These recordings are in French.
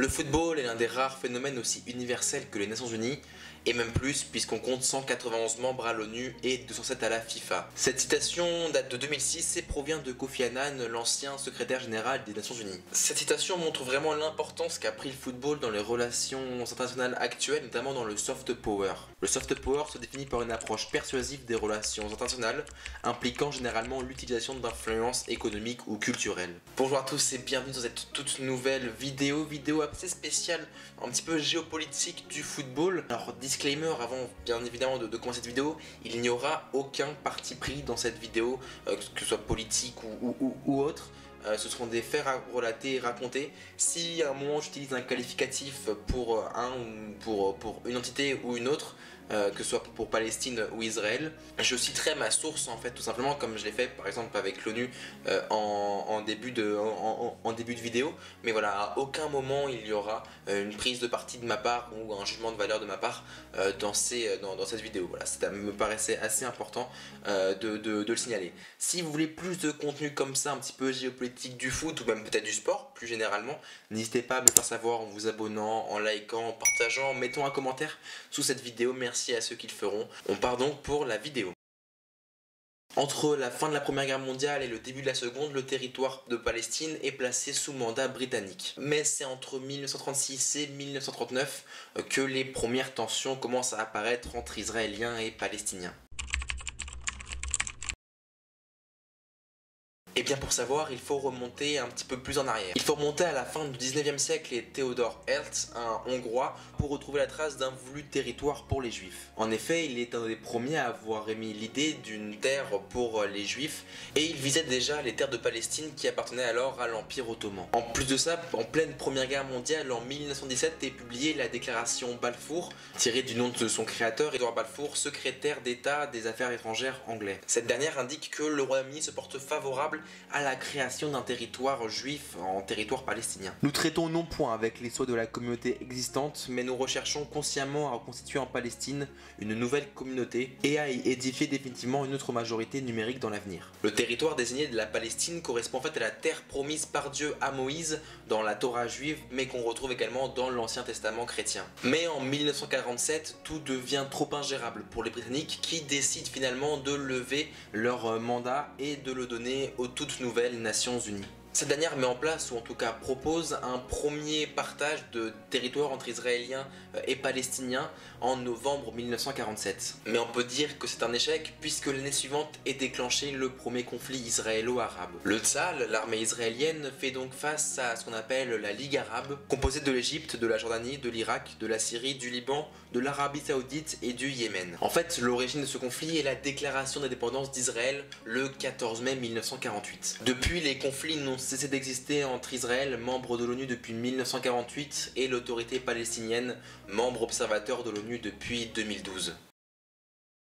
Le football est l'un des rares phénomènes aussi universels que les Nations Unies, et même plus puisqu'on compte 191 membres à l'ONU et 207 à la FIFA. Cette citation date de 2006 et provient de Kofi Annan, l'ancien secrétaire général des Nations Unies. Cette citation montre vraiment l'importance qu'a pris le football dans les relations internationales actuelles, notamment dans le soft power. Le soft power se définit par une approche persuasive des relations internationales, impliquant généralement l'utilisation d'influences économiques ou culturelles. Bonjour à tous et bienvenue dans cette toute nouvelle vidéo assez spéciale, un petit peu géopolitique du football. Alors disclaimer avant bien évidemment de commencer cette vidéo, il n'y aura aucun parti pris dans cette vidéo, que ce soit politique ou autre. Ce seront des faits relatés et racontés. Si à un moment j'utilise un qualificatif pour pour une entité ou une autre, que ce soit pour Palestine ou Israël, je citerai ma source en fait, tout simplement, comme je l'ai fait par exemple avec l'ONU en début de vidéo. Mais voilà, à aucun moment il y aura une prise de parti de ma part ou un jugement de valeur de ma part dans cette vidéo. Voilà, ça me paraissait assez important de le signaler. Si vous voulez plus de contenu comme ça, un petit peu géopolitique du foot ou même peut-être du sport plus généralement, n'hésitez pas à me le faire savoir en vous abonnant, en likant, en partageant, en mettant un commentaire sous cette vidéo. Merci à ceux qui le feront. On part donc pour la vidéo. Entre la fin de la Première Guerre mondiale et le début de la Seconde, le territoire de Palestine est placé sous mandat britannique. Mais c'est entre 1936 et 1939 que les premières tensions commencent à apparaître entre Israéliens et Palestiniens. Et bien pour savoir, il faut remonter un petit peu plus en arrière. Il faut remonter à la fin du 19e siècle et Theodor Herzl, un Hongrois, pour retrouver la trace d'un voulu territoire pour les Juifs. En effet, il est un des premiers à avoir émis l'idée d'une terre pour les Juifs, et il visait déjà les terres de Palestine qui appartenaient alors à l'Empire ottoman. En plus de ça, en pleine Première Guerre mondiale, en 1917 est publiée la déclaration Balfour, tirée du nom de son créateur, Édouard Balfour, secrétaire d'État des Affaires étrangères anglais. Cette dernière indique que le Royaume-Uni se porte favorable à la création d'un territoire juif en territoire palestinien. Nous traitons non point avec les souhaits de la communauté existante, mais nous recherchons consciemment à constituer en Palestine une nouvelle communauté et à y édifier définitivement une autre majorité numérique dans l'avenir. Le territoire désigné de la Palestine correspond en fait à la terre promise par Dieu à Moïse dans la Torah juive, mais qu'on retrouve également dans l'Ancien Testament chrétien. Mais en 1947, tout devient trop ingérable pour les Britanniques qui décident finalement de lever leur mandat et de le donner aux toutes nouvelles Nations Unies. Cette dernière met en place, ou en tout cas propose, un premier partage de territoire entre Israéliens et Palestiniens en novembre 1947. Mais on peut dire que c'est un échec puisque l'année suivante est déclenché le premier conflit israélo-arabe. Le Tzal, l'armée israélienne, fait donc face à ce qu'on appelle la Ligue arabe, composée de l'Égypte, de la Jordanie, de l'Irak, de la Syrie, du Liban, de l'Arabie saoudite et du Yémen. En fait, l'origine de ce conflit est la déclaration d'indépendance d'Israël le 14 mai 1948. Depuis, les conflits n'ont cessé d'exister entre Israël, membre de l'ONU depuis 1948, et l'autorité palestinienne, membre observateur de l'ONU depuis 2012.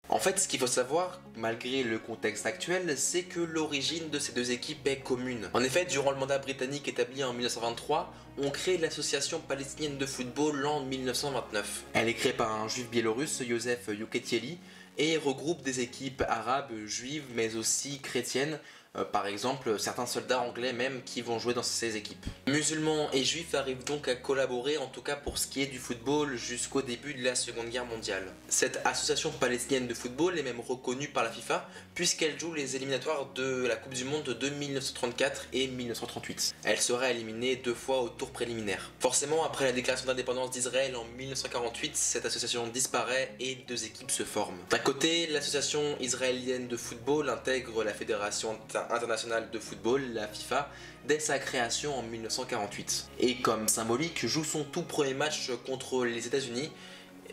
En fait, ce qu'il faut savoir, malgré le contexte actuel, c'est que l'origine de ces deux équipes est commune. En effet, durant le mandat britannique établi en 1923, on crée l'association palestinienne de football en 1929. Elle est créée par un juif biélorusse, Joseph Youketieli, et regroupe des équipes arabes, juives, mais aussi chrétiennes, par exemple certains soldats anglais même qui vont jouer dans ces équipes. Musulmans et juifs arrivent donc à collaborer, en tout cas pour ce qui est du football, jusqu'au début de la Seconde Guerre mondiale. Cette association palestinienne de football est même reconnue par la FIFA puisqu'elle joue les éliminatoires de la Coupe du Monde de 1934 et 1938. Elle sera éliminée 2 fois au tour préliminaire. Forcément, après la déclaration d'indépendance d'Israël en 1948, cette association disparaît et 2 équipes se forment. D'un côté, l'association israélienne de football intègre la Fédération internationale de football, la FIFA, dès sa création en 1948. Et comme symbolique, joue son tout premier match contre les États-Unis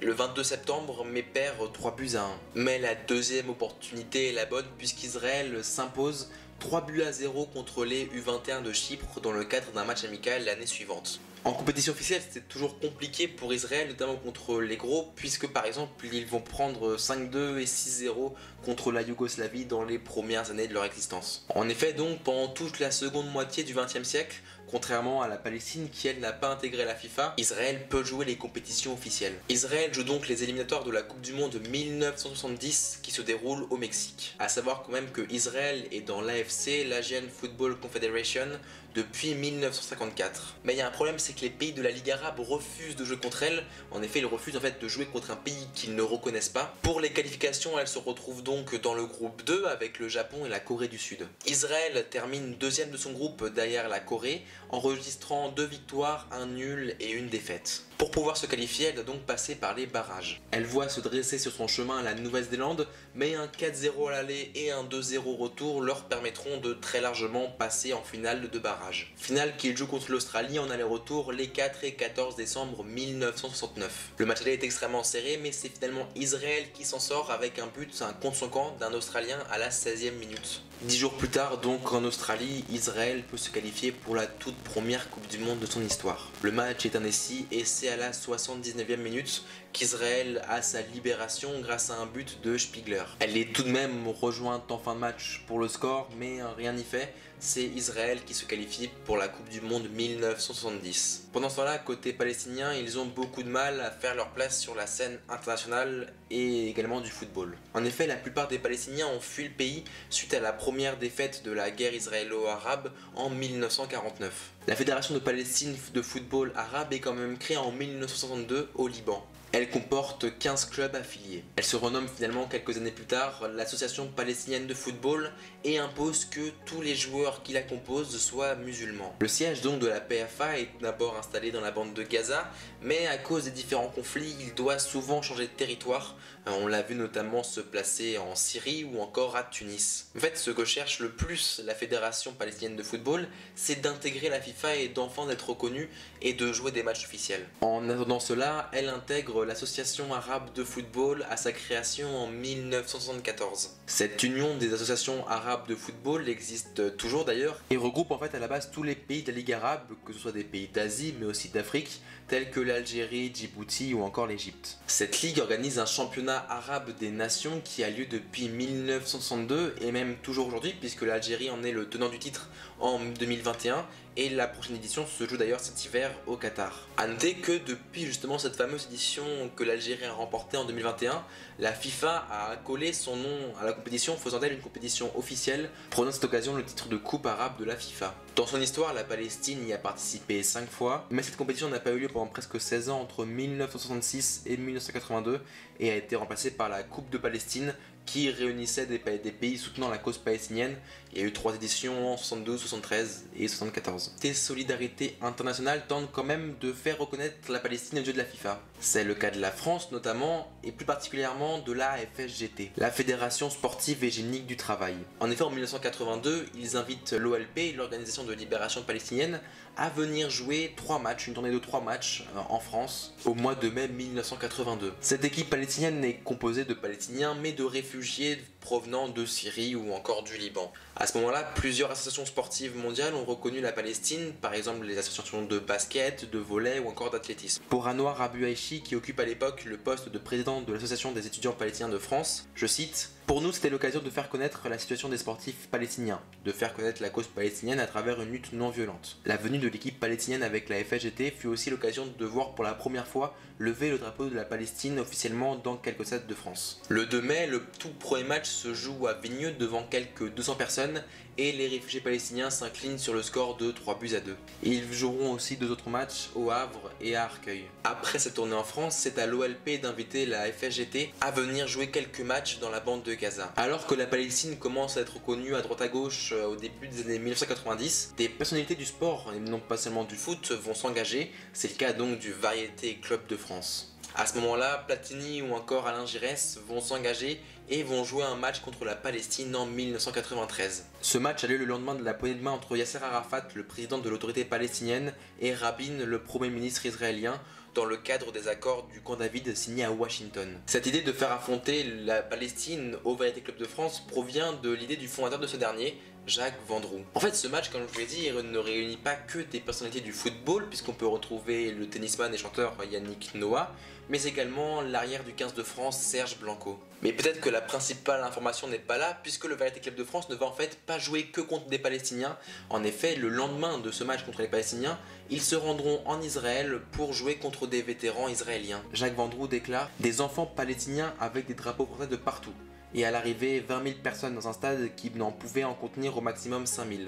le 22 septembre, mais perd 3 buts à 1. Mais la deuxième opportunité est la bonne puisqu'Israël s'impose 3-0 contre les U21 de Chypre dans le cadre d'un match amical l'année suivante. En compétition officielle, c'était toujours compliqué pour Israël, notamment contre les gros, puisque par exemple, ils vont prendre 5-2 et 6-0 contre la Yougoslavie dans les premières années de leur existence. En effet, donc, pendant toute la seconde moitié du XXe siècle, Contrairement à la Palestine qui elle n'a pas intégré la FIFA, Israël peut jouer les compétitions officielles. Israël joue donc les éliminatoires de la Coupe du Monde 1970 qui se déroule au Mexique. A savoir quand même que Israël est dans l'AFC, l'Asian Football Confederation, depuis 1954. Mais il y a un problème, c'est que les pays de la Ligue arabe refusent de jouer contre elle. En effet, ils refusent en fait de jouer contre un pays qu'ils ne reconnaissent pas. Pour les qualifications, elle se retrouve donc dans le groupe 2 avec le Japon et la Corée du Sud. Israël termine deuxième de son groupe derrière la Corée, enregistrant 2 victoires, 1 nul et 1 défaite. Pour pouvoir se qualifier, elle doit donc passer par les barrages. Elle voit se dresser sur son chemin la Nouvelle-Zélande, mais un 4-0 à l'aller et un 2-0 au retour leur permettront de très largement passer en finale de barrage. Finale qu'ils jouent contre l'Australie en aller-retour les 4 et 14 décembre 1969. Le match aller est extrêmement serré, mais c'est finalement Israël qui s'en sort avec un but, un contre son camp d'un Australien à la 16e minute. 10 jours plus tard, donc en Australie, Israël peut se qualifier pour la toute première Coupe du Monde de son histoire. Le match est indécis et c'est à la 79e minute qu'Israël a sa libération grâce à un but de Spiegler. Elle est tout de même rejointe en fin de match pour le score, mais rien n'y fait. C'est Israël qui se qualifie pour la Coupe du Monde 1970. Pendant ce temps-là, côté palestinien, ils ont beaucoup de mal à faire leur place sur la scène internationale et également du football. En effet, la plupart des Palestiniens ont fui le pays suite à la première défaite de la guerre israélo-arabe en 1949. La Fédération de Palestine de football arabe est quand même créée en 1962 au Liban. Elle comporte 15 clubs affiliés. Elle se renomme finalement quelques années plus tard l'Association palestinienne de football et impose que tous les joueurs qui la composent soient musulmans. Le siège donc de la PFA est d'abord installé dans la bande de Gaza, mais à cause des différents conflits, il doit souvent changer de territoire. On l'a vu notamment se placer en Syrie ou encore à Tunis. En fait, ce que cherche le plus la Fédération palestinienne de football, c'est d'intégrer la FIFA et d'enfin d'être reconnue et de jouer des matchs officiels. En attendant cela, elle intègre l'Association arabe de football à sa création en 1974. Cette union des associations arabes de football existe toujours d'ailleurs et regroupe en fait à la base tous les pays de la Ligue arabe, que ce soit des pays d'Asie mais aussi d'Afrique, tels que l'Algérie, Djibouti ou encore l'Égypte. Cette ligue organise un championnat arabe des nations qui a lieu depuis 1962 et même toujours aujourd'hui puisque l'Algérie en est le tenant du titre en 2021 et la prochaine édition se joue d'ailleurs cet hiver au Qatar. A noter que depuis justement cette fameuse édition que l'Algérie a remportée en 2021, la FIFA a collé son nom à la compétition, faisant d'elle une compétition officielle, prenant cette occasion le titre de Coupe arabe de la FIFA. Dans son histoire, la Palestine y a participé 5 fois, mais cette compétition n'a pas eu lieu pendant presque 16 ans entre 1966 et 1982 et a été remplacée par la Coupe de Palestine qui réunissait des pays soutenant la cause palestinienne. Il y a eu 3 éditions en 72, 73 et 74. Ces solidarités internationales tentent quand même de faire reconnaître la Palestine aux yeux de la FIFA. C'est le cas de la France notamment et plus particulièrement de la FSGT, la Fédération Sportive et Génique du Travail. En effet, en 1982, ils invitent l'OLP, l'Organisation de Libération Palestinienne, à venir jouer 3 matchs, une tournée de 3 matchs en France au mois de mai 1982. Cette équipe palestinienne n'est composée de Palestiniens mais de réfugiés provenant de Syrie ou encore du Liban. À ce moment-là, plusieurs associations sportives mondiales ont reconnu la Palestine, par exemple les associations de basket, de volley ou encore d'athlétisme. Pour Anwar Abu Aishi, qui occupe à l'époque le poste de président de l'Association des étudiants palestiniens de France, je cite: « Pour nous, c'était l'occasion de faire connaître la situation des sportifs palestiniens, de faire connaître la cause palestinienne à travers une lutte non violente. La venue de l'équipe palestinienne avec la FSGT fut aussi l'occasion de voir pour la première fois lever le drapeau de la Palestine officiellement dans quelques stades de France. » Le 2 mai, le tout premier match se joue à Vigneux devant quelques 200 personnes et les réfugiés palestiniens s'inclinent sur le score de 3-2. Ils joueront aussi 2 autres matchs au Havre et à Arcueil. Après cette tournée en France, c'est à l'OLP d'inviter la FSGT à venir jouer quelques matchs dans la bande de Gaza. Alors que la Palestine commence à être reconnue à droite à gauche au début des années 1990, des personnalités du sport, et non pas seulement du foot, vont s'engager. C'est le cas donc du Variété Club de France. À ce moment-là, Platini ou encore Alain Giresse vont s'engager et vont jouer un match contre la Palestine en 1993. Ce match a lieu le lendemain de la poignée de main entre Yasser Arafat, le président de l'autorité palestinienne, et Rabin, le premier ministre israélien, dans le cadre des accords du Camp David signés à Washington. Cette idée de faire affronter la Palestine au Variété Club de France provient de l'idée du fondateur de ce dernier, Jacques Vendroux. En fait, ce match, comme je vous l'ai dit, ne réunit pas que des personnalités du football, puisqu'on peut retrouver le tennisman et chanteur Yannick Noah, mais également l'arrière du 15 de France, Serge Blanco. Mais peut-être que la principale information n'est pas là, puisque le Variété Club de France ne va en fait pas jouer que contre des Palestiniens. En effet, le lendemain de ce match contre les Palestiniens, ils se rendront en Israël pour jouer contre des vétérans israéliens. Jacques Vendroux déclare « Des enfants palestiniens avec des drapeaux français de partout ». Et à l'arrivée, 20 000 personnes dans un stade qui n'en pouvait en contenir au maximum 5 000.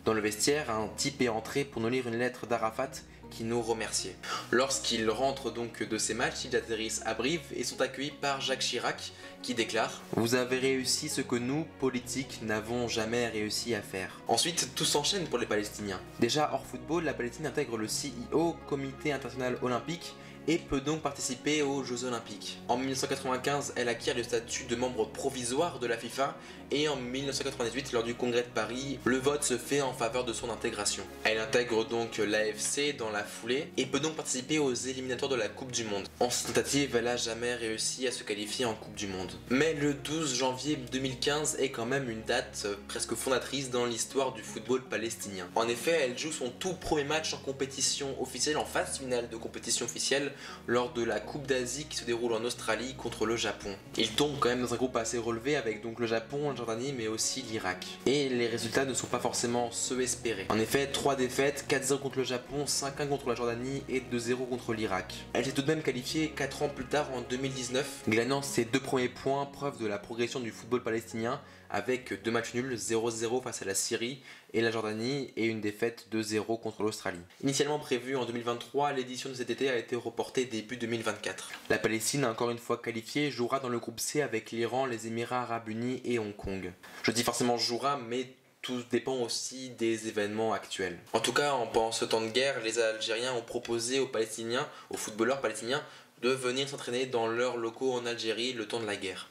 Dans le vestiaire, un type est entré pour nous lire une lettre d'Arafat qui nous remerciait. Lorsqu'ils rentrent donc de ces matchs, ils atterrissent à Brive et sont accueillis par Jacques Chirac qui déclare « Vous avez réussi ce que nous, politiques, n'avons jamais réussi à faire ». Ensuite, tout s'enchaîne pour les Palestiniens. Déjà hors football, la Palestine intègre le CIO, Comité International Olympique, et peut donc participer aux Jeux Olympiques. En 1995, elle acquiert le statut de membre provisoire de la FIFA et en 1998, lors du congrès de Paris, le vote se fait en faveur de son intégration. Elle intègre donc l'AFC dans la foulée et peut donc participer aux éliminatoires de la Coupe du Monde. En cette tentative, elle n'a jamais réussi à se qualifier en Coupe du Monde. Mais le 12 janvier 2015 est quand même une date presque fondatrice dans l'histoire du football palestinien. En effet, elle joue son tout premier match en compétition officielle, en phase finale de compétition officielle, lors de la Coupe d'Asie qui se déroule en Australie contre le Japon. Il tombe quand même dans un groupe assez relevé avec donc le Japon, la Jordanie mais aussi l'Irak. Et les résultats ne sont pas forcément ceux espérés. En effet, 3 défaites, 4-0 contre le Japon, 5-1 contre la Jordanie et 2-0 contre l'Irak. Elle s'est tout de même qualifiée 4 ans plus tard en 2019, glanant ses 2 premiers points, preuve de la progression du football palestinien avec 2 matchs nuls, 0-0 face à la Syrie et la Jordanie et une défaite 2-0 contre l'Australie. Initialement prévue en 2023, l'édition de cet été a été reportée début 2024. La Palestine, encore une fois qualifiée, jouera dans le groupe C avec l'Iran, les Émirats Arabes Unis et Hong Kong. Je dis forcément jouera, mais tout dépend aussi des événements actuels. En tout cas, pendant ce temps de guerre, les Algériens ont proposé aux Palestiniens, aux footballeurs palestiniens, de venir s'entraîner dans leurs locaux en Algérie le temps de la guerre.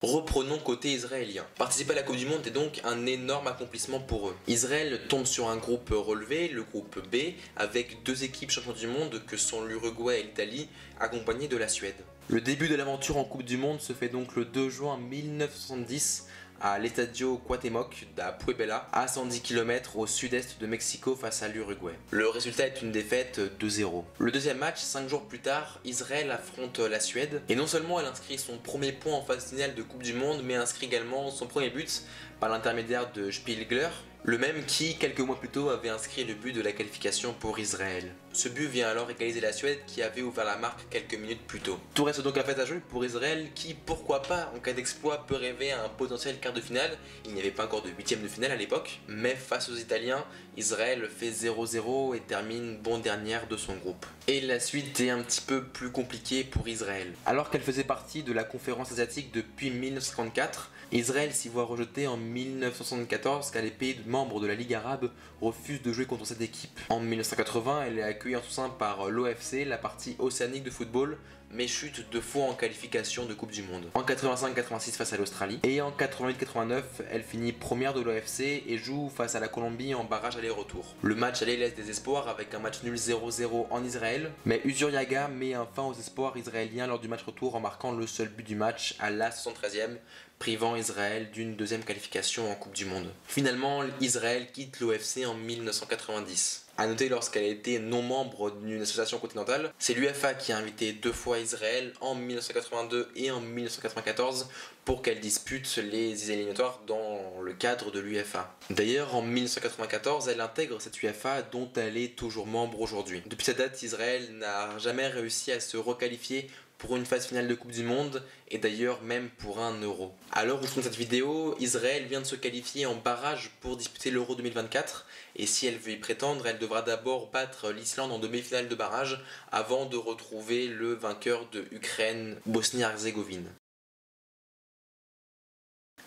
Reprenons côté israélien. Participer à la Coupe du Monde est donc un énorme accomplissement pour eux. Israël tombe sur un groupe relevé, le groupe B, avec 2 équipes champions du monde que sont l'Uruguay et l'Italie, accompagnées de la Suède. Le début de l'aventure en Coupe du Monde se fait donc le 2 juin 1970 à l'Estadio Cuauhtémoc à Puebla, à 110 km au sud-est de Mexico face à l'Uruguay. Le résultat est une défaite 2-0. Le deuxième match, 5 jours plus tard, Israël affronte la Suède et non seulement elle inscrit son premier point en phase finale de Coupe du Monde, mais inscrit également son premier but par l'intermédiaire de Spiegler, le même qui, quelques mois plus tôt, avait inscrit le but de la qualification pour Israël. Ce but vient alors égaliser la Suède qui avait ouvert la marque quelques minutes plus tôt. Tout reste donc à fait à jouer pour Israël qui, pourquoi pas, en cas d'exploit, peut rêver à un potentiel quart de finale. Il n'y avait pas encore de 8ème de finale à l'époque, mais face aux Italiens, Israël fait 0-0 et termine bon dernière de son groupe. Et la suite est un petit peu plus compliquée pour Israël. Alors qu'elle faisait partie de la conférence asiatique depuis 1954, Israël s'y voit rejeté en 1974 car les pays membres de la Ligue arabe refusent de jouer contre cette équipe. En 1980, elle est accueillie en son sein par l'OFC, la partie océanique de football, mais chute 2 fois en qualification de Coupe du Monde. En 85-86 face à l'Australie et en 88-89, elle finit première de l'OFC et joue face à la Colombie en barrage aller-retour. Le match aller laisse des espoirs avec un match nul 0-0 en Israël, mais Usuriaga met un fin aux espoirs israéliens lors du match retour en marquant le seul but du match à la 73e, privant Israël d'une 2e qualification en Coupe du Monde. Finalement, Israël quitte l'OFC en 1990. A noter, lorsqu'elle a été non membre d'une association continentale, c'est l'UEFA qui a invité 2 fois Israël en 1982 et en 1994 pour qu'elle dispute les éliminatoires dans le cadre de l'UEFA. D'ailleurs, en 1994, elle intègre cette UEFA dont elle est toujours membre aujourd'hui. Depuis cette date, Israël n'a jamais réussi à se requalifier pour une phase finale de Coupe du Monde et d'ailleurs même pour un Euro. À l'heure où je tourne cette vidéo, Israël vient de se qualifier en barrage pour disputer l'Euro 2024 et si elle veut y prétendre, elle devra d'abord battre l'Islande en demi-finale de barrage avant de retrouver le vainqueur de Ukraine-Bosnie-Herzégovine.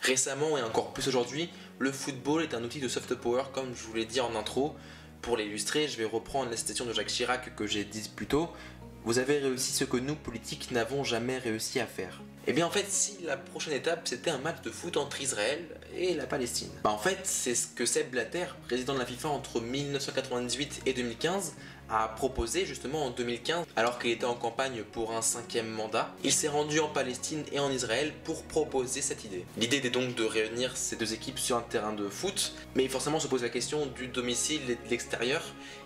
Récemment et encore plus aujourd'hui, le football est un outil de soft power comme je vous l'ai dit en intro. Pour l'illustrer, je vais reprendre la citation de Jacques Chirac que j'ai dite plus tôt. Vous avez réussi ce que nous, politiques, n'avons jamais réussi à faire. Et bien en fait, si la prochaine étape c'était un match de foot entre Israël et la Palestine. En fait, c'est ce que Sepp Blatter, président de la FIFA entre 1998 et 2015, a proposé justement en 2015, alors qu'il était en campagne pour un 5e mandat, il s'est rendu en Palestine et en Israël pour proposer cette idée. L'idée était donc de réunir ces deux équipes sur un terrain de foot, mais forcément se pose la question du domicile et de l'extérieur.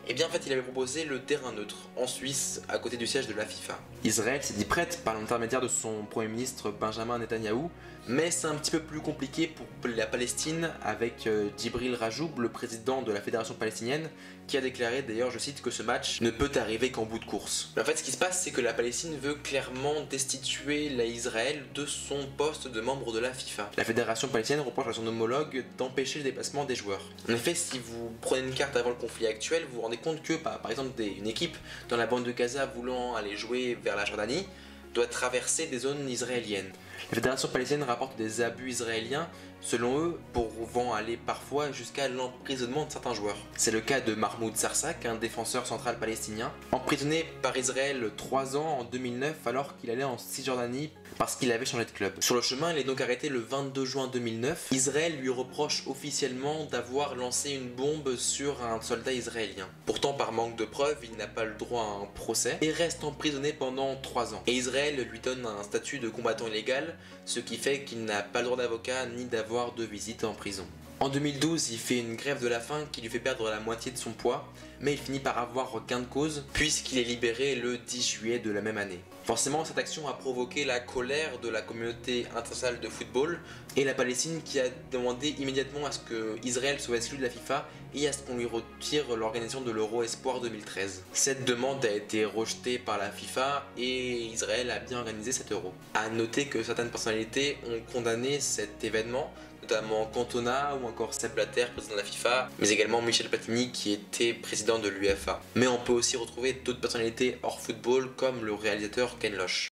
Et bien en fait il avait proposé le terrain neutre, en Suisse, à côté du siège de la FIFA. Israël s'est dit prête par l'intermédiaire de son Premier ministre Benjamin Netanyahou, mais c'est un petit peu plus compliqué pour la Palestine avec Djibril Rajoub, le président de la Fédération palestinienne, qui a déclaré d'ailleurs, je cite, que ce match ne peut arriver qu'en bout de course. Mais en fait ce qui se passe c'est que la Palestine veut clairement destituer Israël de son poste de membre de la FIFA. La Fédération palestinienne reproche à son homologue d'empêcher le déplacement des joueurs. En effet, si vous prenez une carte avant le conflit actuel, vous vous rendez compte que par exemple une équipe dans la bande de Gaza voulant aller jouer vers la Jordanie doit traverser des zones israéliennes. La Fédération palestinienne rapporte des abus israéliens, selon eux, pouvant aller parfois jusqu'à l'emprisonnement de certains joueurs. C'est le cas de Mahmoud Sarsak, un défenseur central palestinien, emprisonné par Israël 3 ans en 2009 alors qu'il allait en Cisjordanie parce qu'il avait changé de club. Sur le chemin, il est donc arrêté le 22 juin 2009. Israël lui reproche officiellement d'avoir lancé une bombe sur un soldat israélien. Pourtant, par manque de preuves, il n'a pas le droit à un procès et reste emprisonné pendant 3 ans. Et Israël lui donne un statut de combattant illégal, ce qui fait qu'il n'a pas le droit d'avocat ni d'avoir de visite en prison. En 2012, il fait une grève de la faim qui lui fait perdre la moitié de son poids, mais il finit par avoir gain de cause puisqu'il est libéré le 10 juillet de la même année. Forcément, cette action a provoqué la colère de la communauté internationale de football et la Palestine qui a demandé immédiatement à ce que Israël soit exclu de la FIFA et à ce qu'on lui retire l'organisation de l'Euro Espoir 2013. Cette demande a été rejetée par la FIFA et Israël a bien organisé cet Euro. A noter que certaines personnalités ont condamné cet événement, notamment Cantona ou encore Sepp Blatter, président de la FIFA, mais également Michel Platini qui était président de l'UEFA. Mais on peut aussi retrouver d'autres personnalités hors football comme le réalisateur Ken Loach.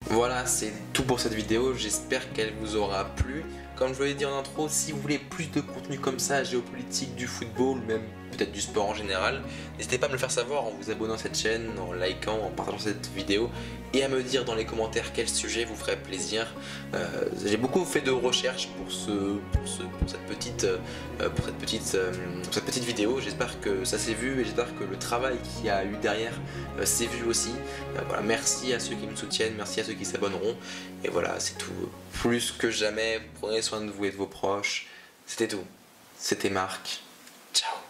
Voilà, c'est tout pour cette vidéo, j'espère qu'elle vous aura plu. Comme je vous l'ai dit en intro, si vous voulez plus de contenu comme ça, géopolitique, du football, même peut-être du sport en général, n'hésitez pas à me le faire savoir en vous abonnant à cette chaîne, en likant, en partageant cette vidéo et à me dire dans les commentaires quel sujet vous ferait plaisir. J'ai beaucoup fait de recherches pour cette petite vidéo, j'espère que ça s'est vu et j'espère que le travail qu'il y a eu derrière s'est vu aussi. Voilà, merci à ceux qui me soutiennent, merci à ceux qui s'abonneront et voilà, c'est tout. Plus que jamais, prenez soin de vous et de vos proches. C'était tout. C'était Marc. Ciao.